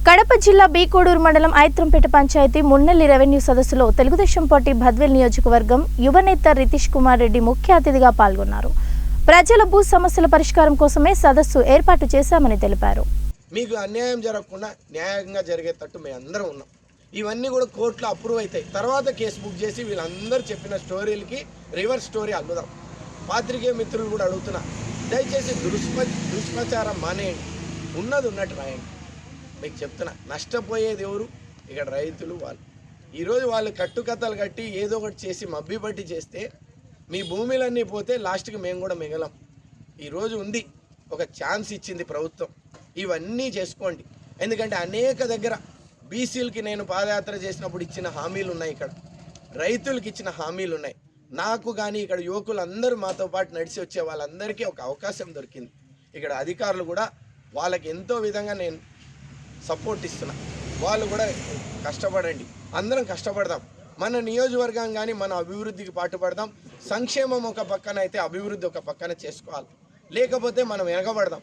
కడప జిల్లా బి కోడూరు మండలం ఐత్రంపేట పంచాయతీ మున్నెల్లి రెవెన్యూ సదస్సులో తెలుగుదేశం పార్టీ భద్వేల్ నియోజకవర్గం యువనేత రితీష్ కుమార్ రెడ్డి ముఖ్య అతిథిగా పాల్గొన్నారు. ప్రజల భూ సమస్యల పరిష్కారం కోసమే సదస్సు ఏర్పాటు చేశామని తెలిపారు. మీకు అన్యాయం జరగకుండా న్యాయంగా జరిగేటట్టు మేము అందరం ఉన్నాం. ఇవన్నీ కూడా కోర్టులో అప్రూవ్ అవుతాయి. తర్వాత కేసు బుక్ చేసి వీళ్ళందరూ చెప్పిన స్టోరీలకి రివర్స్ స్టోరీ అల్లుదాం. పాత్రికేయ మిత్రులు కూడా అడుగుతున్నా, దయచేసి దుష్ప్రచారం మానేయండి, ఉన్నది ఉన్నట్టు రాయండి. మీకు చెప్తున్నా, నష్టపోయేది ఎవరు? ఇక్కడ రైతులు. వాళ్ళు ఈరోజు వాళ్ళు కట్టుకథలు కట్టి ఏదో ఒకటి చేసి మబ్బి పట్టి చేస్తే మీ భూమిలన్నీ పోతే లాస్ట్కి మేము కూడా మిగలం. ఈరోజు ఉంది, ఒక ఛాన్స్ ఇచ్చింది ప్రభుత్వం. ఇవన్నీ చేసుకోండి. ఎందుకంటే అనేక దగ్గర బీసీలకి నేను పాదయాత్ర చేసినప్పుడు ఇచ్చిన హామీలు ఉన్నాయి, ఇక్కడ రైతులకి ఇచ్చిన హామీలు ఉన్నాయి. నాకు కానీ ఇక్కడ యువకులందరూ మాతో పాటు నడిచి వచ్చే వాళ్ళందరికీ ఒక అవకాశం దొరికింది. ఇక్కడ అధికారులు కూడా వాళ్ళకి ఎంతో విధంగా నేను సపోర్ట్ ఇస్తున్నా. వాళ్ళు కూడా కష్టపడండి, అందరం కష్టపడదాం. మన నియోజకవర్గం కానీ మన అభివృద్ధికి పాటుపడదాం. సంక్షేమం ఒక పక్కన అయితే అభివృద్ధి ఒక పక్కన చేసుకోవాలి, లేకపోతే మనం వెనకబడదాం.